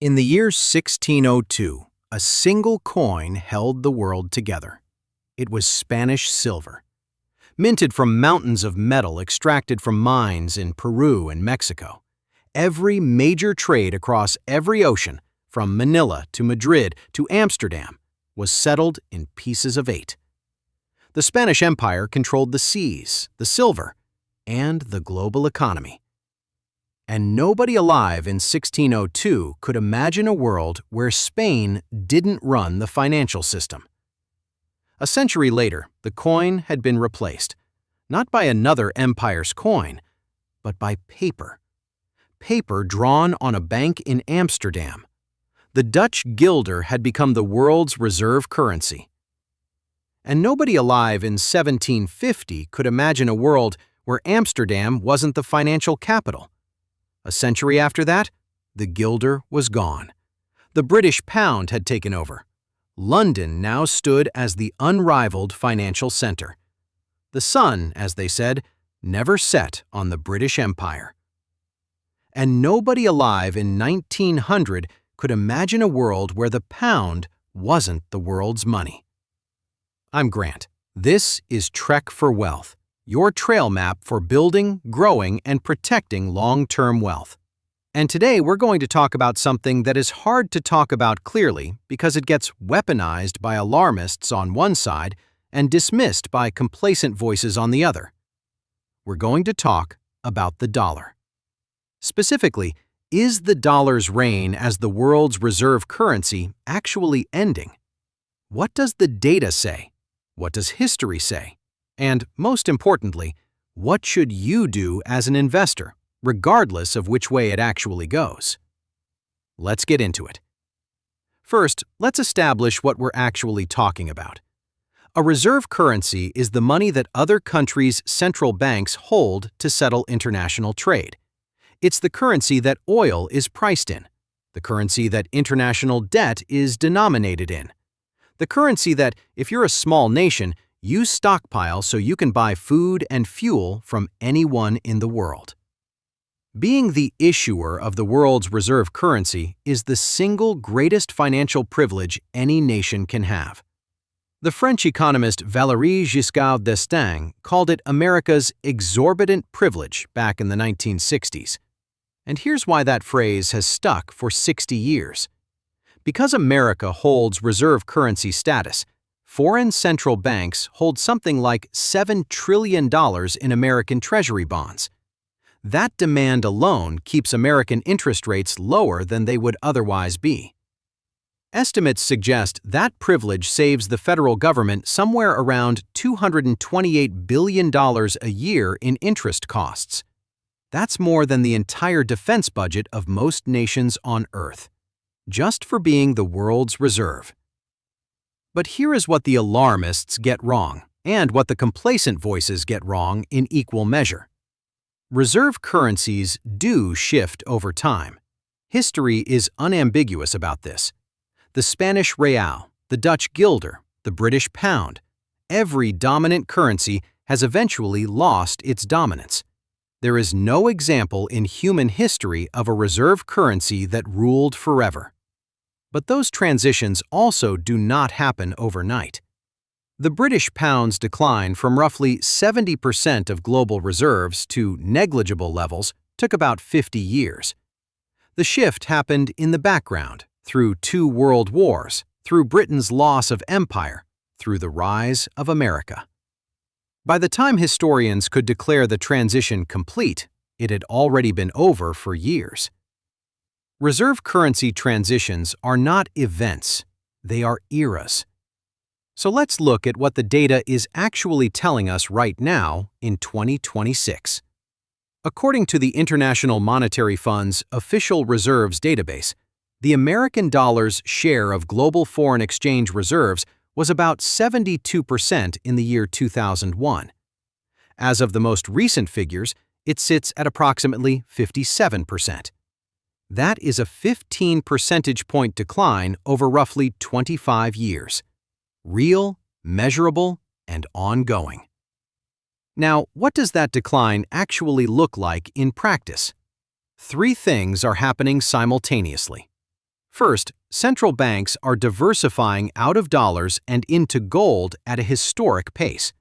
In the year 1602, a single coin held the world together. It was Spanish silver, minted from mountains of metal extracted from mines in Peru and Mexico. Every major trade across every ocean, from Manila to Madrid to Amsterdam, was settled in pieces of 8. The Spanish Empire controlled the seas, the silver, and the global economy. And nobody alive in 1602 could imagine a world where Spain didn't run the financial system. A century later, the coin had been replaced, not by another empire's coin, but by paper. Paper drawn on a bank in Amsterdam. The Dutch guilder had become the world's reserve currency. And nobody alive in 1750 could imagine a world where Amsterdam wasn't the financial capital. A century after that, the guilder was gone. The British pound had taken over. London now stood as the unrivaled financial center. The sun, as they said, never set on the British Empire. And nobody alive in 1900 could imagine a world where the pound wasn't the world's money. I'm Grant. This is Trek for Wealth, your trail map for building, growing, and protecting long-term wealth. And today we're going to talk about something that is hard to talk about clearly because it gets weaponized by alarmists on one side and dismissed by complacent voices on the other. We're going to talk about the dollar. Specifically, is the dollar's reign as the world's reserve currency actually ending? What does the data say? What does history say? And most importantly, what should you do as an investor, regardless of which way it actually goes? Let's get into it. First, let's establish what we're actually talking about. A reserve currency is the money that other countries' central banks hold to settle international trade. It's the currency that oil is priced in, the currency that international debt is denominated in, the currency that, if you're a small nation, you stockpile so you can buy food and fuel from anyone in the world. Being the issuer of the world's reserve currency is the single greatest financial privilege any nation can have. The French economist Valéry Giscard d'Estaing called it America's exorbitant privilege back in the 1960s. And here's why that phrase has stuck for 60 years. Because America holds reserve currency status, foreign central banks hold something like $7 trillion in American Treasury bonds. That demand alone keeps American interest rates lower than they would otherwise be. Estimates suggest that privilege saves the federal government somewhere around $228 billion a year in interest costs. That's more than the entire defense budget of most nations on Earth, just for being the world's reserve. But here is what the alarmists get wrong, and what the complacent voices get wrong in equal measure. Reserve currencies do shift over time. History is unambiguous about this. The Spanish real, the Dutch guilder, the British pound, every dominant currency has eventually lost its dominance. There is no example in human history of a reserve currency that ruled forever. But those transitions also do not happen overnight. The British pound's decline from roughly 70% of global reserves to negligible levels took about 50 years. The shift happened in the background, through 2 world wars, through Britain's loss of empire, through the rise of America. By the time historians could declare the transition complete, it had already been over for years. Reserve currency transitions are not events, they are eras. So let's look at what the data is actually telling us right now in 2026. According to the International Monetary Fund's official reserves database, the American dollar's share of global foreign exchange reserves was about 72% in the year 2001. As of the most recent figures, it sits at approximately 57%. That is a 15 percentage point decline over roughly 25 years. Real, measurable, and ongoing. Now, what does that decline actually look like in practice? 3 things are happening simultaneously. First, central banks are diversifying out of dollars and into gold at a historic pace.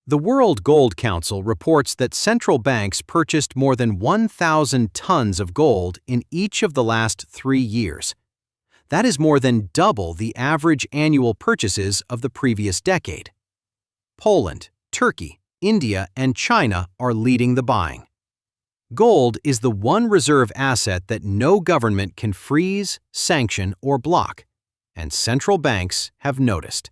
The World Gold Council reports that central banks purchased more than 1,000 tons of gold in each of the last 3 years. That is more than double the average annual purchases of the previous decade. Poland, Turkey, India, and China are leading the buying. Gold is the one reserve asset that no government can freeze, sanction, or block, and central banks have noticed.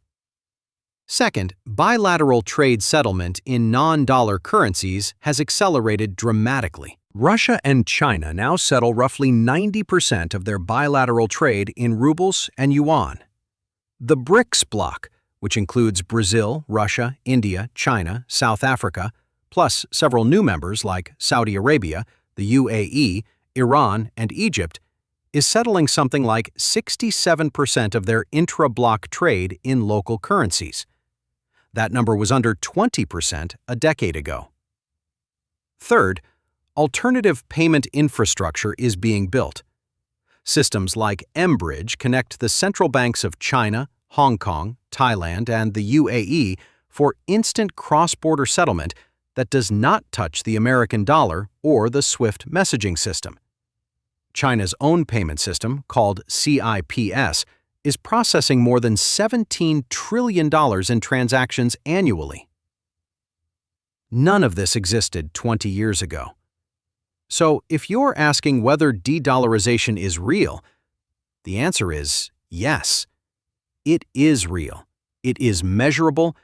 Second, bilateral trade settlement in non-dollar currencies has accelerated dramatically. Russia and China now settle roughly 90% of their bilateral trade in rubles and yuan. The BRICS bloc, which includes Brazil, Russia, India, China, South Africa, plus several new members like Saudi Arabia, the UAE, Iran, and Egypt, is settling something like 67% of their intra-bloc trade in local currencies. That number was under 20% a decade ago. Third, alternative payment infrastructure is being built. Systems like mBridge connect the central banks of China, Hong Kong, Thailand, and the UAE for instant cross-border settlement that does not touch the American dollar or the SWIFT messaging system. China's own payment system, called CIPS, is processing more than $17 trillion in transactions annually. None of this existed 20 years ago. So, if you're asking whether de-dollarization is real, the answer is yes. It is real, it is measurable,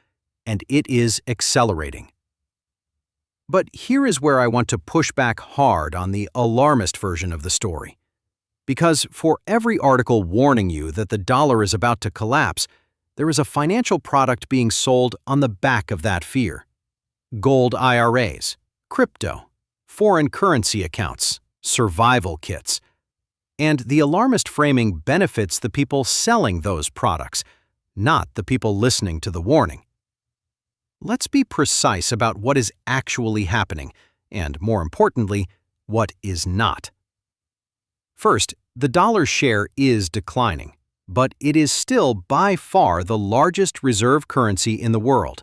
and it is accelerating. But here is where I want to push back hard on the alarmist version of the story. Because for every article warning you that the dollar is about to collapse, there is a financial product being sold on the back of that fear. Gold IRAs, crypto, foreign currency accounts, survival kits. And the alarmist framing benefits the people selling those products, not the people listening to the warning. Let's be precise about what is actually happening, and more importantly, what is not. First, the dollar's share is declining, but it is still by far the largest reserve currency in the world.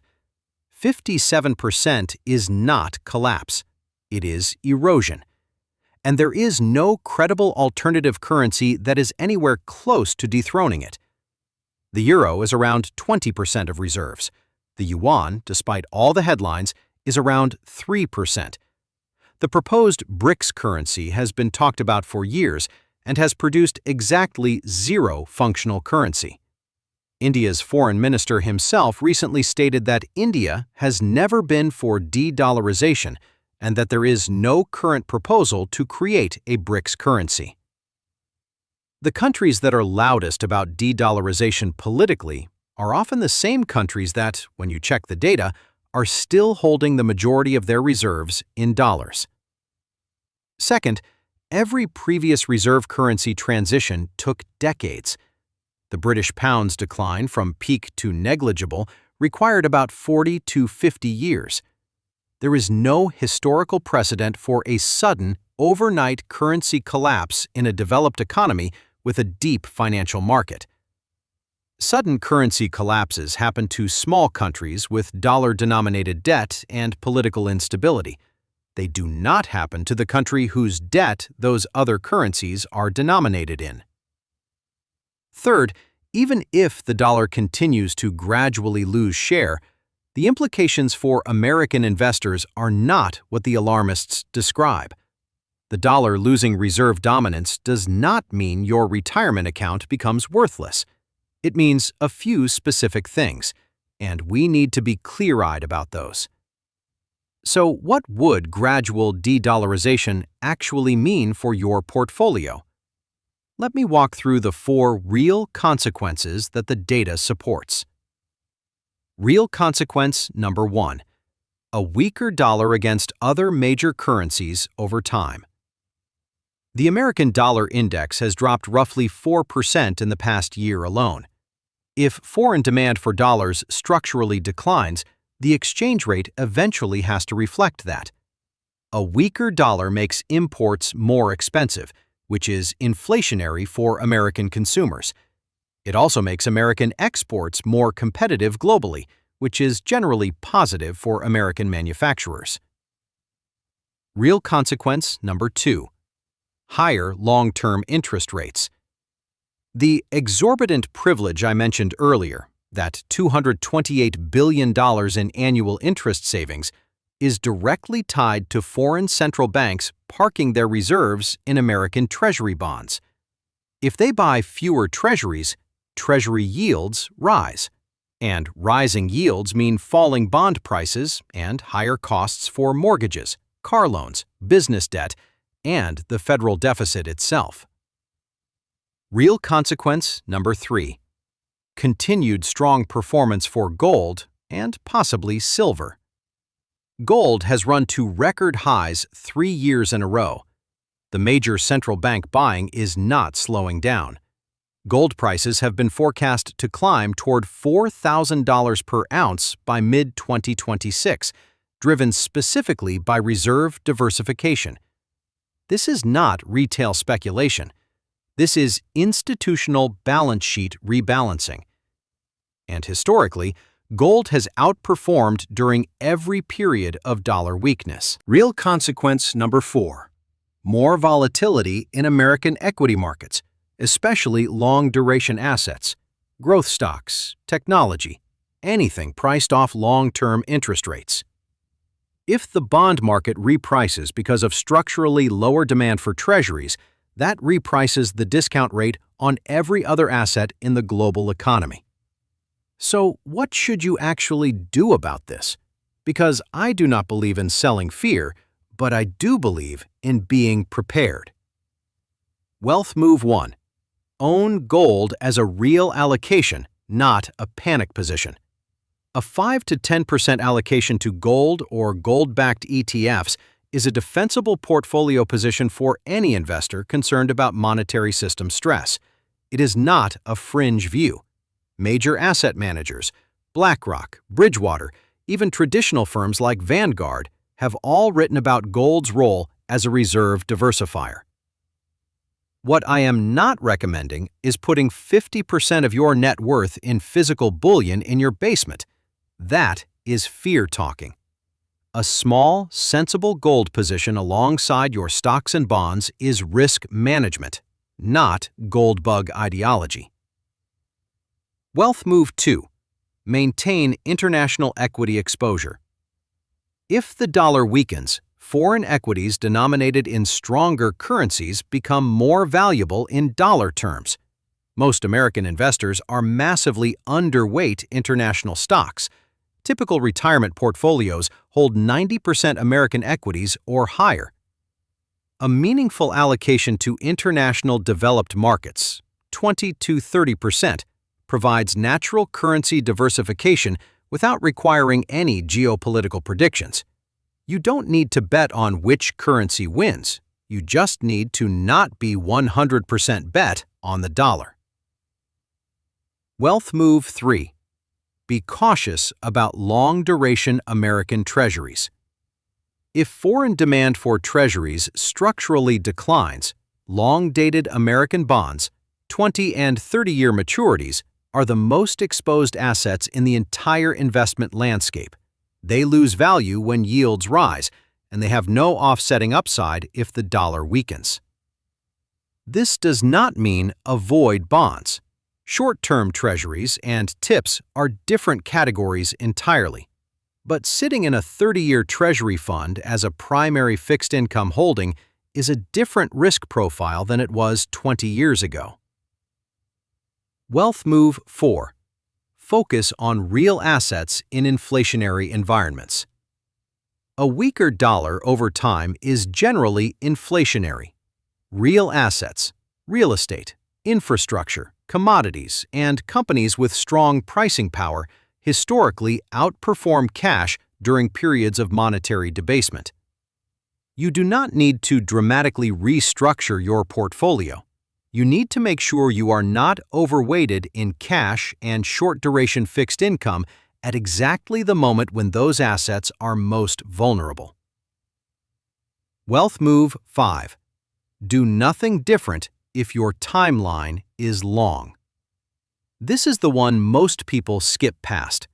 57% is not collapse. It is erosion. And there is no credible alternative currency that is anywhere close to dethroning it. The euro is around 20% of reserves. The yuan, despite all the headlines, is around 3%. The proposed BRICS currency has been talked about for years and has produced exactly zero functional currency. India's foreign minister himself recently stated that India has never been for de-dollarization and that there is no current proposal to create a BRICS currency. The countries that are loudest about de-dollarization politically are often the same countries that, when you check the data, are still holding the majority of their reserves in dollars. Second, every previous reserve currency transition took decades. The British pound's decline from peak to negligible required about 40 to 50 years. There is no historical precedent for a sudden, overnight currency collapse in a developed economy with a deep financial market. Sudden currency collapses happen to small countries with dollar-denominated debt and political instability. They do not happen to the country whose debt those other currencies are denominated in. Third, even if the dollar continues to gradually lose share, the implications for American investors are not what the alarmists describe. The dollar losing reserve dominance does not mean your retirement account becomes worthless. It means a few specific things, and we need to be clear-eyed about those. So, what would gradual de-dollarization actually mean for your portfolio? Let me walk through the 4 real consequences that the data supports. Real consequence number 1: a weaker dollar against other major currencies over time. The American dollar index has dropped roughly 4% in the past year alone. If foreign demand for dollars structurally declines, the exchange rate eventually has to reflect that. A weaker dollar makes imports more expensive, which is inflationary for American consumers. It also makes American exports more competitive globally, which is generally positive for American manufacturers. Real consequence number 2. Higher long-term interest rates. The exorbitant privilege I mentioned earlier, that $228 billion in annual interest savings, is directly tied to foreign central banks parking their reserves in American Treasury bonds. If they buy fewer treasuries, Treasury yields rise, and rising yields mean falling bond prices and higher costs for mortgages, car loans, business debt, and the federal deficit itself. Real consequence number 3. Continued strong performance for gold and possibly silver. Gold has run to record highs 3 years in a row. The major central bank buying is not slowing down. Gold prices have been forecast to climb toward $4,000 per ounce by mid-2026, driven specifically by reserve diversification. This is not retail speculation. This is institutional balance sheet rebalancing. And historically, gold has outperformed during every period of dollar weakness. Real consequence number 4. More volatility in American equity markets, especially long-duration assets, growth stocks, technology, anything priced off long-term interest rates. If the bond market reprices because of structurally lower demand for treasuries, that reprices the discount rate on every other asset in the global economy. So, what should you actually do about this? Because I do not believe in selling fear, but I do believe in being prepared. Wealth move 1. Own gold as a real allocation, not a panic position. A 5 to 10% allocation to gold or gold-backed ETFs is a defensible portfolio position for any investor concerned about monetary system stress. It is not a fringe view. Major asset managers, BlackRock, Bridgewater, even traditional firms like Vanguard have all written about gold's role as a reserve diversifier. What I am not recommending is putting 50% of your net worth in physical bullion in your basement. That is fear-talking. A small, sensible gold position alongside your stocks and bonds is risk management, not gold bug ideology. Wealth move 2. Maintain international equity exposure. If the dollar weakens, foreign equities denominated in stronger currencies become more valuable in dollar terms. Most American investors are massively underweight international stocks. Typical retirement portfolios hold 90% American equities or higher. A meaningful allocation to international developed markets, 20 to 30%, provides natural currency diversification without requiring any geopolitical predictions. You don't need to bet on which currency wins. You just need to not be 100% bet on the dollar. Wealth move 3. Be cautious about long-duration American treasuries. If foreign demand for treasuries structurally declines, long-dated American bonds, 20 and 30-year maturities, are the most exposed assets in the entire investment landscape. They lose value when yields rise, and they have no offsetting upside if the dollar weakens. This does not mean avoid bonds. Short-term treasuries and TIPS are different categories entirely. But sitting in a 30-year treasury fund as a primary fixed income holding is a different risk profile than it was 20 years ago. Wealth move 4. Focus on real assets in inflationary environments. A weaker dollar over time is generally inflationary. Real assets, real estate, infrastructure, commodities, and companies with strong pricing power historically outperform cash during periods of monetary debasement. You do not need to dramatically restructure your portfolio. You need to make sure you are not overweighted in cash and short-duration fixed income at exactly the moment when those assets are most vulnerable. Wealth move 5. Do nothing different if your timeline is long. This is the one most people skip past.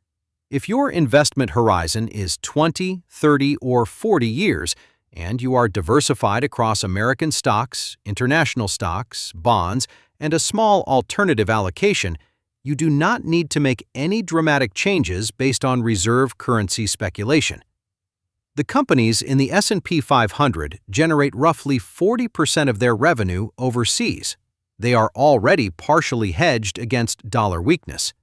If your investment horizon is 20, 30, or 40 years, and you are diversified across American stocks, international stocks, bonds, and a small alternative allocation, you do not need to make any dramatic changes based on reserve currency speculation. The companies in the S&P 500 generate roughly 40% of their revenue overseas. They are already partially hedged against dollar weakness.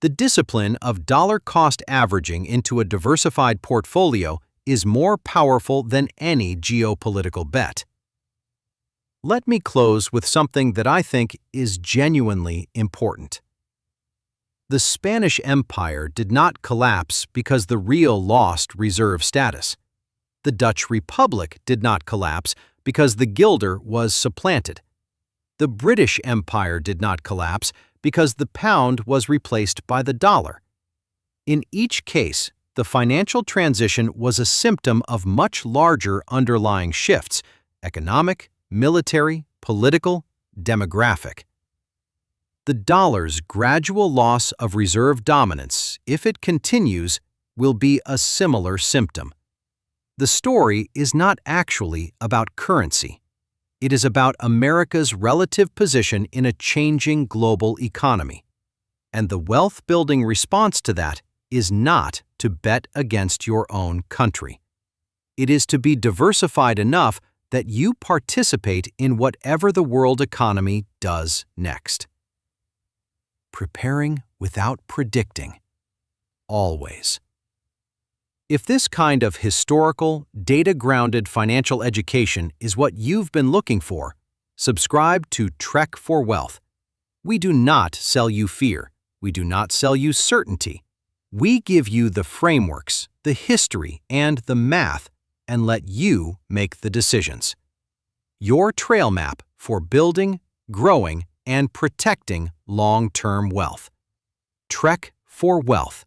The discipline of dollar-cost averaging into a diversified portfolio is more powerful than any geopolitical bet. Let me close with something that I think is genuinely important. The Spanish Empire did not collapse because the real lost reserve status. The Dutch Republic did not collapse because the guilder was supplanted. The British Empire did not collapse because the pound was replaced by the dollar. In each case, the financial transition was a symptom of much larger underlying shifts: economic, military, political, demographic. The dollar's gradual loss of reserve dominance, if it continues, will be a similar symptom. The story is not actually about currency. It is about America's relative position in a changing global economy. And the wealth-building response to that is not to bet against your own country. It is to be diversified enough that you participate in whatever the world economy does next. Preparing without predicting. Always. If this kind of historical, data-grounded financial education is what you've been looking for, subscribe to Trek for Wealth. We do not sell you fear. We do not sell you certainty. We give you the frameworks, the history, and the math, and let you make the decisions. Your trail map for building, growing, and protecting long-term wealth. Trek for Wealth.